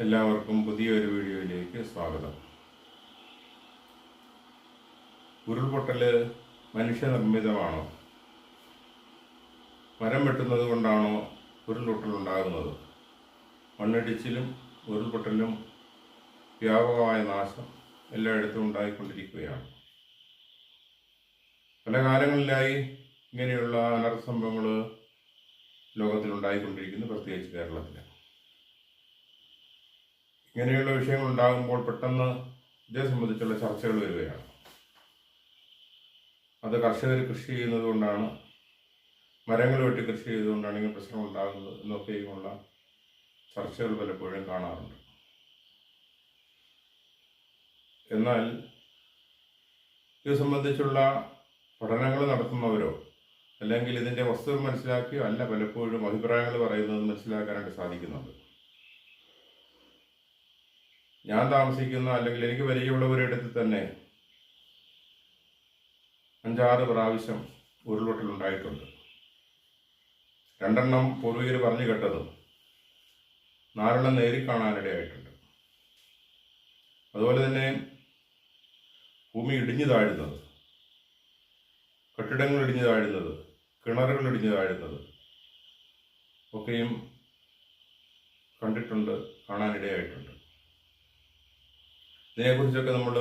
എല്ലാവർക്കും പുതിയൊരു വീഡിയോയിലേക്ക് സ്വാഗതം. ഉരുൾപൊട്ടൽ മനുഷ്യനിർമ്മിതമാണോ? മരം വെട്ടുന്നത് കൊണ്ടാണോ ഉരുൾപൊട്ടൽ ഉണ്ടാകുന്നത്? മണ്ണിടിച്ചിലും ഉരുൾപൊട്ടലും വ്യാപകമായ നാശം എല്ലായിടത്തും ഉണ്ടായിക്കൊണ്ടിരിക്കുകയാണ്. പല കാലങ്ങളിലായി ഇങ്ങനെയുള്ള അനർത്ഥ സംഭവങ്ങൾ ലോകത്തിലുണ്ടായിക്കൊണ്ടിരിക്കുന്നു, പ്രത്യേകിച്ച് കേരളത്തിൽ. ഇങ്ങനെയുള്ള വിഷയങ്ങൾ ഉണ്ടാകുമ്പോൾ പെട്ടെന്ന് ഇതേ സംബന്ധിച്ചുള്ള ചർച്ചകൾ വരികയാണ്. അത് കർഷകർ കൃഷി ചെയ്യുന്നത് കൊണ്ടാണ്, മരങ്ങൾ വെട്ടി കൃഷി ചെയ്തുകൊണ്ടാണ് ഇങ്ങനെ പ്രശ്നം ഉണ്ടാകുന്നത് എന്നൊക്കെയുമുള്ള ചർച്ചകൾ പലപ്പോഴും കാണാറുണ്ട്. എന്നാൽ ഇത് സംബന്ധിച്ചുള്ള പഠനങ്ങൾ നടത്തുന്നവരോ അല്ലെങ്കിൽ ഇതിൻ്റെ വസ്തുത മനസ്സിലാക്കിയോ അല്ല പലപ്പോഴും അഭിപ്രായങ്ങൾ പറയുന്നത് മനസ്സിലാക്കാനായിട്ട് സാധിക്കുന്നുണ്ട്. ഞാൻ താമസിക്കുന്ന അല്ലെങ്കിൽ എനിക്ക് പരിചയമുള്ളവരിടത്ത് തന്നെ 5-6 പ്രാവശ്യം ഉരുൾപൊട്ടൽ ഉണ്ടായിട്ടുണ്ട്. 2 പൂർവികർ പറഞ്ഞു കേട്ടതും 4 നേരിൽ കാണാനിടയായിട്ടുണ്ട്. അതുപോലെ തന്നെ ഭൂമി ഇടിഞ്ഞു താഴുന്നത്, കെട്ടിടങ്ങൾ ഇടിഞ്ഞു താഴുന്നത്, കിണറുകൾ ഇടിഞ്ഞു താഴുന്നത് ഒക്കെയും കണ്ടിട്ടുണ്ട്, കാണാനിടയായിട്ടുണ്ട്. ഇതിനെക്കുറിച്ചൊക്കെ നമ്മൾ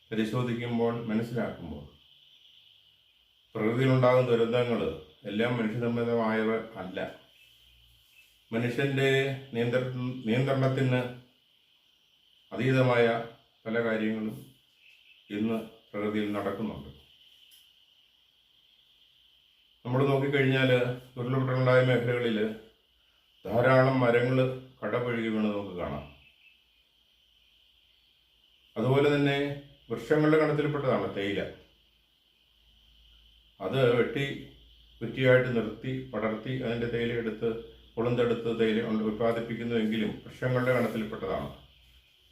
പരിശോധിക്കുമ്പോൾ മനസ്സിലാക്കുമ്പോൾ പ്രകൃതിയിലുണ്ടാകുന്ന ദുരന്തങ്ങൾ എല്ലാം മനുഷ്യനിർമ്മിതമായവ അല്ല. മനുഷ്യൻ്റെ നിയന്ത്രണത്തിന് അതീതമായ പല കാര്യങ്ങളും ഇന്ന് പ്രകൃതിയിൽ നടക്കുന്നുണ്ട്. നമ്മൾ നോക്കിക്കഴിഞ്ഞാൽ ഉരുൾപൊട്ടലുണ്ടായ മേഖലകളിൽ ധാരാളം മരങ്ങൾ കടപുഴകി വീണ് നമുക്ക് കാണാം. അതുപോലെ തന്നെ വൃക്ഷങ്ങളുടെ ഗണത്തിൽപ്പെട്ടതാണ് തേയില. അത് വെട്ടി കുറ്റിയായിട്ട് നിർത്തി പടർത്തി അതിൻ്റെ തേയില എടുത്ത് കൊളുന്തെടുത്ത് തേയില ഉൽപ്പാദിപ്പിക്കുന്നുവെങ്കിലും വൃക്ഷങ്ങളുടെ ഗണത്തിൽപ്പെട്ടതാണ്.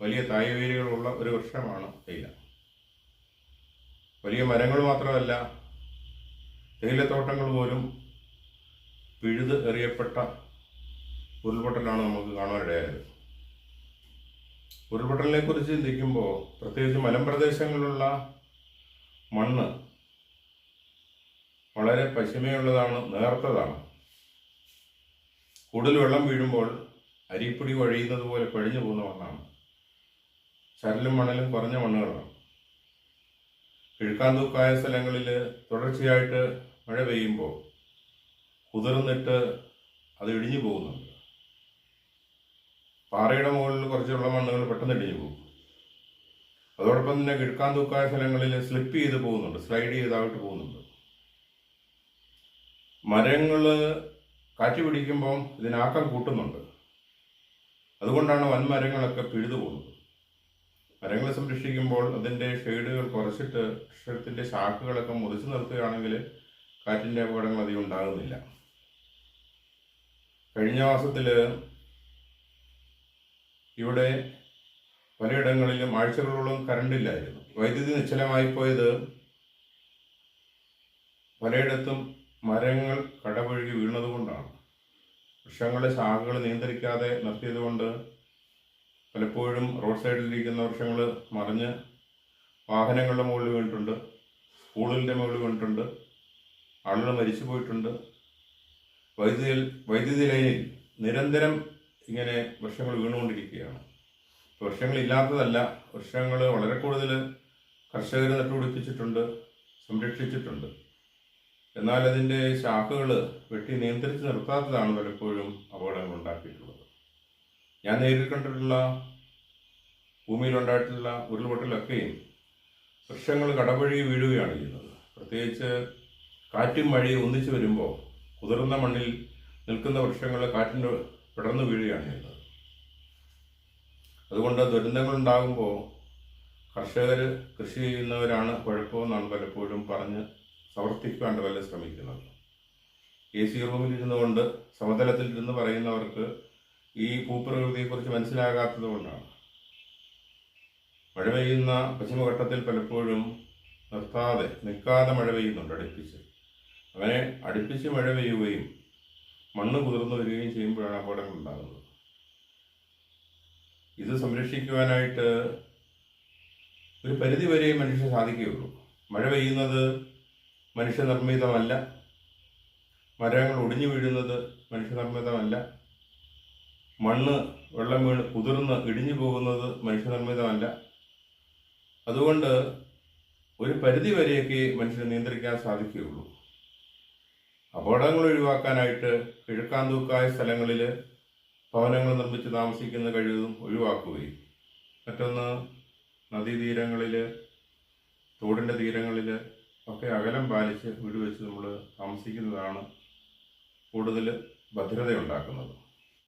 വലിയ തായ്വേരുകളുള്ള ഒരു വൃക്ഷമാണ് തേയില. വലിയ മരങ്ങൾ മാത്രമല്ല, തേയിലത്തോട്ടങ്ങൾ പോലും പിഴുത് എറിയപ്പെട്ട ഉരുൾപൊട്ടലാണ് നമുക്ക് കാണാനിടയായത്. ഉരുൾപൊട്ടലിനെ കുറിച്ച് ചിന്തിക്കുമ്പോൾ പ്രത്യേകിച്ച് മലമ്പ്രദേശങ്ങളിലുള്ള മണ്ണ് വളരെ പശിമയുള്ളതാണ്, നേർത്തതാണ്. കൂടുതൽ വെള്ളം വീഴുമ്പോൾ അരിപ്പൊടി വഴിയുന്നത് പോലെ കൊഴിഞ്ഞു പോകുന്ന മണ്ണാണ്. ചരലും മണലും കുറഞ്ഞ മണ്ണുകളാണ്. കിഴുക്കാന്തൂക്കായ സ്ഥലങ്ങളിൽ തുടർച്ചയായിട്ട് മഴ പെയ്യുമ്പോൾ കുതിർന്നിട്ട് അത് ഇടിഞ്ഞു പോകുന്നുണ്ട്. പാറയുടെ മുകളിൽ കുറച്ചുള്ള മണ്ണുകൾ പെട്ടെന്ന് ഇടിഞ്ഞു പോകും. അതോടൊപ്പം തന്നെ കിഴുക്കാന്തൂക്കായ സ്ഥലങ്ങളിൽ സ്ലിപ്പ് ചെയ്ത് പോകുന്നുണ്ട്, സ്ലൈഡ് ചെയ്തായിട്ട് പോകുന്നുണ്ട്. മരങ്ങൾ കാറ്റ് പിടിക്കുമ്പം ഇതിനാക്കം കൂട്ടുന്നുണ്ട്. അതുകൊണ്ടാണ് വൻമരങ്ങളൊക്കെ പിഴുതു പോകുന്നത്. മരങ്ങളെ സംരക്ഷിക്കുമ്പോൾ അതിൻ്റെ ഷെയ്ഡുകൾ കുറച്ചിട്ട് വൃക്ഷത്തിൻ്റെ ശാഖകളൊക്കെ മുറിച്ച് നിർത്തുകയാണെങ്കിൽ കാറ്റിൻ്റെ അപകടങ്ങൾ അധികം ഉണ്ടാകുന്നില്ല. കഴിഞ്ഞ മാസത്തിൽ ഇവിടെ പലയിടങ്ങളിലും ആഴ്ചകളോളം കറണ്ടില്ലായിരുന്നു. വൈദ്യുതി നിശ്ചലമായി പോയത് പലയിടത്തും മരങ്ങൾ കടപുഴകി വീണതുകൊണ്ടാണ്. വൃക്ഷങ്ങളുടെ ശാഖകൾ നിയന്ത്രിക്കാതെ നിർത്തിയതുകൊണ്ട് പലപ്പോഴും റോഡ് സൈഡിലിരിക്കുന്ന വൃക്ഷങ്ങൾ മറിഞ്ഞ് വാഹനങ്ങളുടെ മുകളിൽ വീണിട്ടുണ്ട്, സ്കൂളിൻ്റെ മുകളിൽ വീണിട്ടുണ്ട്, ആളുകൾ മരിച്ചു പോയിട്ടുണ്ട്. വൈദ്യുതി ലൈനിൽ നിരന്തരം ഇങ്ങനെ വൃക്ഷങ്ങൾ വീണുകൊണ്ടിരിക്കുകയാണ്. വൃക്ഷങ്ങളില്ലാത്തതല്ല, വൃക്ഷങ്ങൾ വളരെ കൂടുതൽ കർഷകർ നട്ടുപിടിപ്പിച്ചിട്ടുണ്ട്, സംരക്ഷിച്ചിട്ടുണ്ട്. എന്നാൽ അതിൻ്റെ ശാഖകൾ വെട്ടി നിയന്ത്രിച്ച് നിർത്താത്തതാണ് പലപ്പോഴും അപകടങ്ങൾ ഉണ്ടാക്കിയിട്ടുള്ളത്. ഞാൻ നേരിൽ കണ്ടിട്ടുള്ള ഭൂമിയിലുണ്ടായിട്ടുള്ള ഉരുൾപൊട്ടലൊക്കെയും വൃക്ഷങ്ങൾ കടപുഴകി വീഴുകയാണ് ചെയ്യുന്നത്. പ്രത്യേകിച്ച് കാറ്റും മഴയും ഒന്നിച്ചു വരുമ്പോൾ കുതിർന്ന മണ്ണിൽ നിൽക്കുന്ന വൃക്ഷങ്ങൾ കാറ്റിന് പിടർന്നു വീഴുകയാണ് ചെയ്യുന്നത്. അതുകൊണ്ട് ദുരന്തങ്ങൾ ഉണ്ടാകുമ്പോൾ കർഷകർ കൃഷി ചെയ്യുന്നവരാണ് കുഴപ്പമെന്നാണ് പലപ്പോഴും പറഞ്ഞ് സമർത്ഥിക്കാൻ വല്ല ശ്രമിക്കുന്നത്. AC റൂമിലിരുന്നു കൊണ്ട് സമതലത്തിലിരുന്ന് പറയുന്നവർക്ക് ഈ ഭൂപ്രകൃതിയെക്കുറിച്ച് മനസ്സിലാകാത്തത് കൊണ്ടാണ്. മഴ പെയ്യുന്ന പശ്ചിമഘട്ടത്തിൽ പലപ്പോഴും നിൽക്കാതെ മഴ പെയ്യുന്നുണ്ട് അടുപ്പിച്ച്. അങ്ങനെ അടുപ്പിച്ച് മഴ പെയ്യുകയും മണ്ണ് കുതിർന്നു വരികയും ചെയ്യുമ്പോഴാണ് അപകടങ്ങൾ ഉണ്ടാകുന്നത്. ഇത് സംരക്ഷിക്കുവാനായിട്ട് ഒരു പരിധി വരെ മനുഷ്യന് സാധിക്കുകയുള്ളൂ. മഴ പെയ്യുന്നത് മനുഷ്യനിർമ്മിതമല്ല, മരങ്ങൾ ഒടിഞ്ഞു വീഴുന്നത് മനുഷ്യനിർമ്മിതമല്ല, മണ്ണ് വെള്ളം വീണ് കുതിർന്ന് ഇടിഞ്ഞു പോകുന്നത് മനുഷ്യനിർമ്മിതമല്ല. അതുകൊണ്ട് ഒരു പരിധി വരെയൊക്കെ മനുഷ്യന് നിയന്ത്രിക്കാൻ സാധിക്കുകയുള്ളൂ. അപകടങ്ങൾ ഒഴിവാക്കാനായിട്ട് കിഴക്കാന്തൂക്കായ സ്ഥലങ്ങളിൽ ഭവനങ്ങൾ നിർമ്മിച്ച് താമസിക്കുന്ന കഴിവതും ഒഴിവാക്കുകയും, മറ്റൊന്ന് നദീതീരങ്ങളിൽ, തോടിൻ്റെ തീരങ്ങളിൽ ഒക്കെ അകലം പാലിച്ച് വീട് വെച്ച് നമ്മൾ താമസിക്കുന്നതാണ് കൂടുതൽ ഭദ്രതയുണ്ടാക്കുന്നത്.